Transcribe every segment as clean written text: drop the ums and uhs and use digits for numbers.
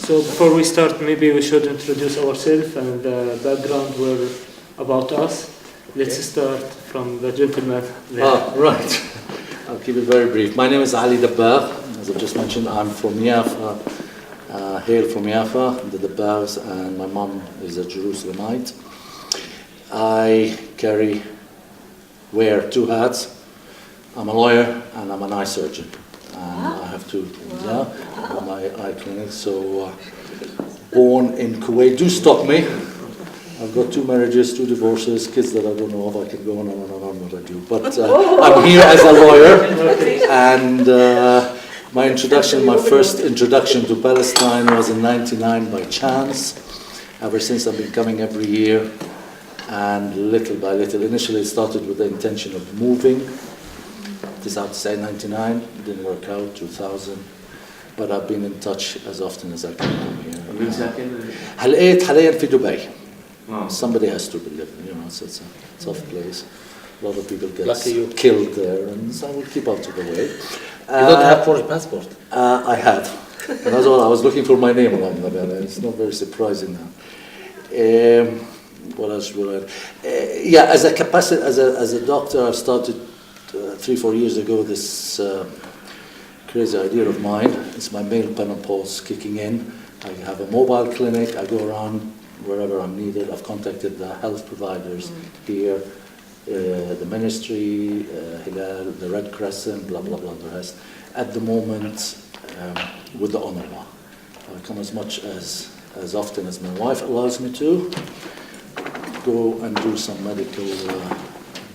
So before we start, maybe we should introduce ourselves and the background about us. Okay. Let's start from the gentleman there. Right. I'll keep it very brief. My name is Ali Dabbar. As I've just mentioned, I'm from Yafa, hail from Yafa, the Dabbars, and my mom is a Jerusalemite. I wear two hats. I'm a lawyer and I'm an eye surgeon. And I have to, my eye clinic. So, born in Kuwait. Do stop me. I've got 2 marriages, 2 divorces, kids that I don't know if I can go on and on what I do. But I'm here as a lawyer. And my first introduction to Palestine was in '99 by chance. Ever since I've been coming every year. And little by little, initially it started with the intention of moving. This I have to say, 99, didn't work out, 2000. But I've been in touch as often as I can come here. حاليا في دبي. Somebody has to live, so it's a tough place. A lot of people get killed there, and so I will keep out of the way. You don't have foreign passport? I have. And that's all. I was looking for my name along the way. It's not very surprising now. What else will I? As a doctor, I started 3-4 years ago this crazy idea of mine. It's my male menopause kicking in. I have a mobile clinic. I go around wherever I'm needed. I've contacted the health providers here, the ministry, Hilal, the Red Crescent, blah blah blah, the rest. At the moment, with the honour, I come as often as my wife allows me to. Go and do some medical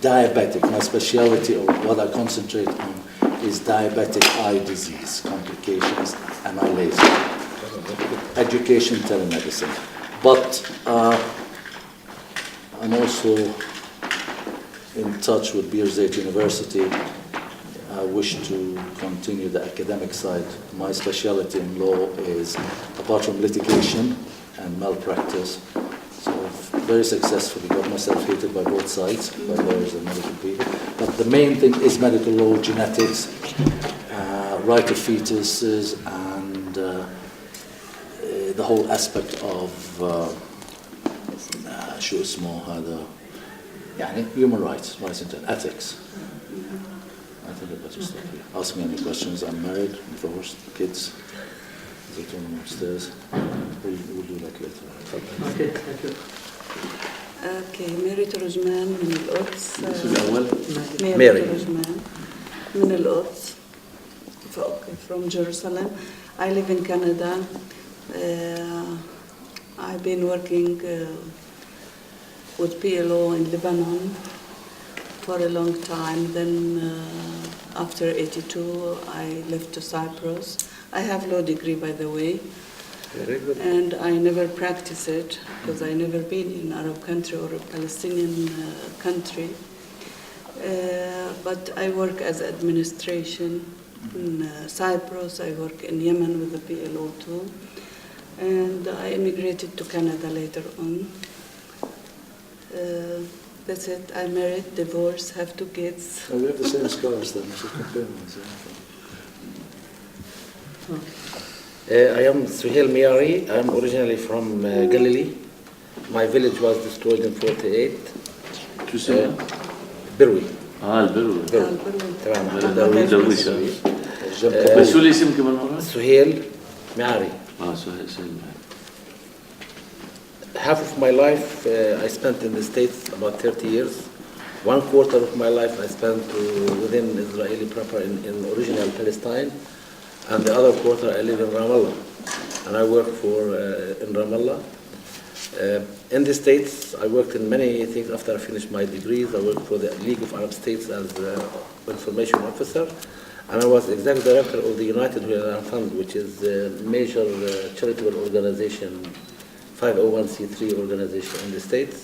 diabetic. My specialty, or what I concentrate on, is diabetic eye disease complications and eye laser. Education, telemedicine. But I'm also in touch with Birzeit University. I wish to continue the academic side. My specialty in law is, apart from litigation and malpractice, so I've very successfully got myself hated by both sides, by lawyers and medical people. But the main thing is medical law, genetics, right of fetuses, and the whole aspect of شو اسمه هذا يعني human rights and ethics. I think I better stop here. Ask me any questions. I'm married, divorced, kids. As I told them upstairs. We'll do that later. Okay, thank you. Okay, Mary ترجمان من القدس. Mary ترجمان من القدس. From Jerusalem. I live in Canada. I've been working with PLO in Lebanon for a long time. Then after '82, I left to Cyprus. I have law degree, by the way. Very good. And I never practice it because I never been in Arab country or a Palestinian country. But I work as administration in Cyprus. I work in Yemen with the PLO too. And I immigrated to Canada later on. That's it. I'm married, divorced, have 2 kids. Oh, we have the same scars then. I should compare them. I am Suhail Miari. I am originally from Galilee. My village was destroyed in '48. Birwi. البروي تمام. درويش بس شو الاسم كمان مرة؟ Suhail Miari. سهيل. Half of my life I spent in the States, about 30 years. 1/4 of my life I spent within Israeli proper in original Palestine. And the other quarter I live in Ramallah. And I work in Ramallah. In the States, I worked in many things after I finished my degrees. I worked for the League of Arab States as information officer. And I was executive director of the United Humanitarian Fund, which is a major charitable organization, 501c3 organization in the States.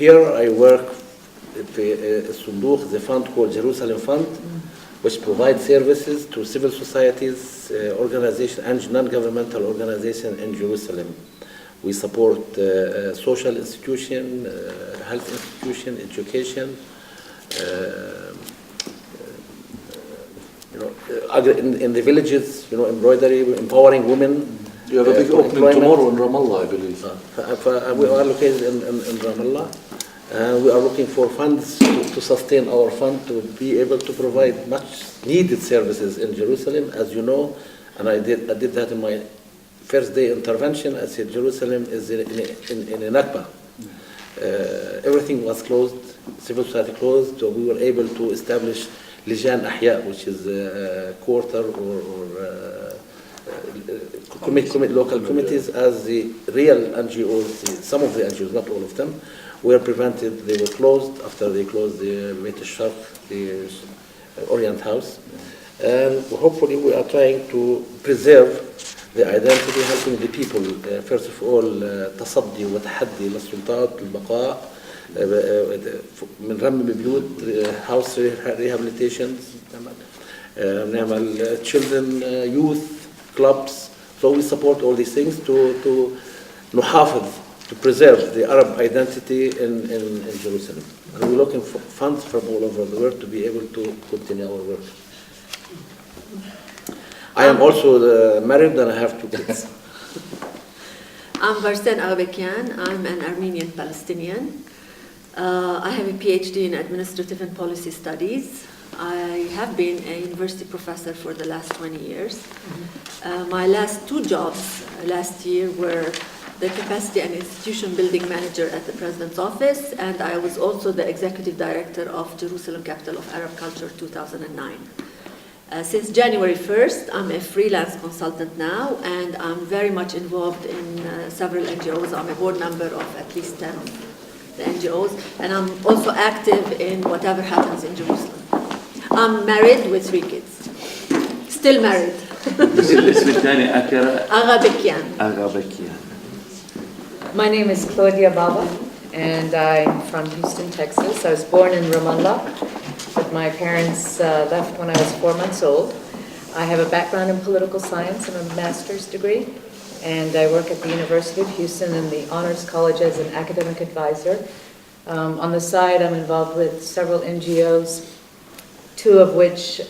Here I work at the fund called Jerusalem Fund, which provides services to civil societies, organizations, and non-governmental organizations in Jerusalem. We support social institution, health institution, education, in the villages, embroidery, empowering women, You have a big for opening employment. tomorrow in Ramallah, I believe. We are located in Ramallah. We are looking for funds to sustain our fund to be able to provide much needed services in Jerusalem, as you know, and I did that in my first day intervention. I said Jerusalem is in a Nakba. Everything was closed, civil society closed, so we were able to establish Lijan Ahya, which is a quarter or local committees as the real NGOs, some of the NGOs, not all of them, were prevented. They were closed after they closed the Beit al-Sharq, the Orient House. And hopefully we are trying to preserve the identity, helping the people, first of all, تصدي وتحدي للسلطات البقاء من رمم بيوت, house rehabilitation, نعمل children, youth clubs. So we support all these things to نحافظ, to preserve the Arab identity in Jerusalem. And we're looking for funds from all over the world to be able to continue our work. I am also married and I have 2 kids. I'm Barsen Agabekyan. I'm an Armenian Palestinian. I have a PhD in Administrative and Policy Studies. I have been a university professor for the last 20 years. My last 2 jobs last year were the Capacity and Institution Building Manager at the President's Office, and I was also the Executive Director of Jerusalem Capital of Arab Culture 2009. Since January 1st, I'm a freelance consultant now, and I'm very much involved in several NGOs. I'm a board member of at least 10 of the NGOs, and I'm also active in whatever happens in Jerusalem. I'm married with 3 kids. Still married. الاسم الثاني Agabekyan. Agabekyan. My name is Claudia Baba, and I'm from Houston, Texas. I was born in Ramallah, but my parents left when I was 4 months old. I have a background in political science and a master's degree, and I work at the University of Houston in the Honors College as an academic advisor. On the side, I'm involved with several NGOs, 2 of which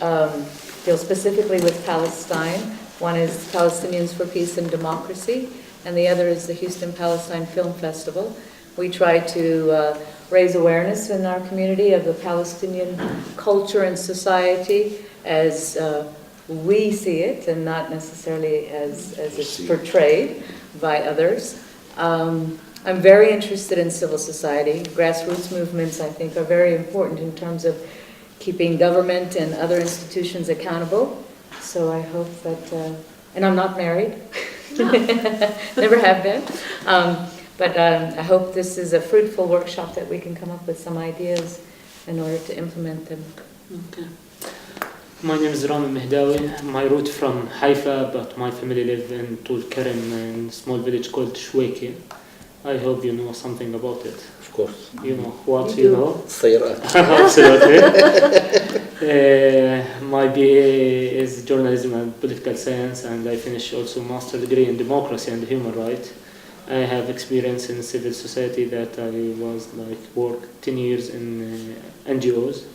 deal specifically with Palestine. One is Palestinians for Peace and Democracy, and the other is the Houston Palestine Film Festival. We try to raise awareness in our community of the Palestinian culture and society as we see it, and not necessarily as it's portrayed by others. I'm very interested in civil society. Grassroots movements, I think, are very important in terms of keeping government and other institutions accountable. So I hope that, and I'm not married, never have been, but I hope this is a fruitful workshop that we can come up with some ideas in order to implement them. Okay. My name is Rami Mehdawi. My root from Haifa, but my family live in Tul Karim, in a small village called Shweki. I hope you know something about it. Of course. You know what you know? السيارات. Absolutely. My BA is journalism and political science, and I finished also master degree in democracy and human rights. I have experience in civil society that I was worked 10 years in NGOs,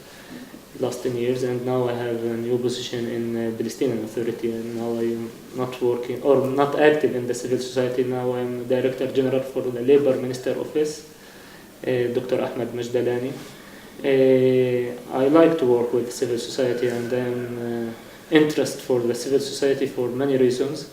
last 10 years, and now I have a new position in Palestinian Authority, and now I am not working or not active in the civil society. Now I am Director General for the Labor Minister Office, Dr. Ahmed Majdalani. I like to work with civil society, and I am interested for the civil society for many reasons.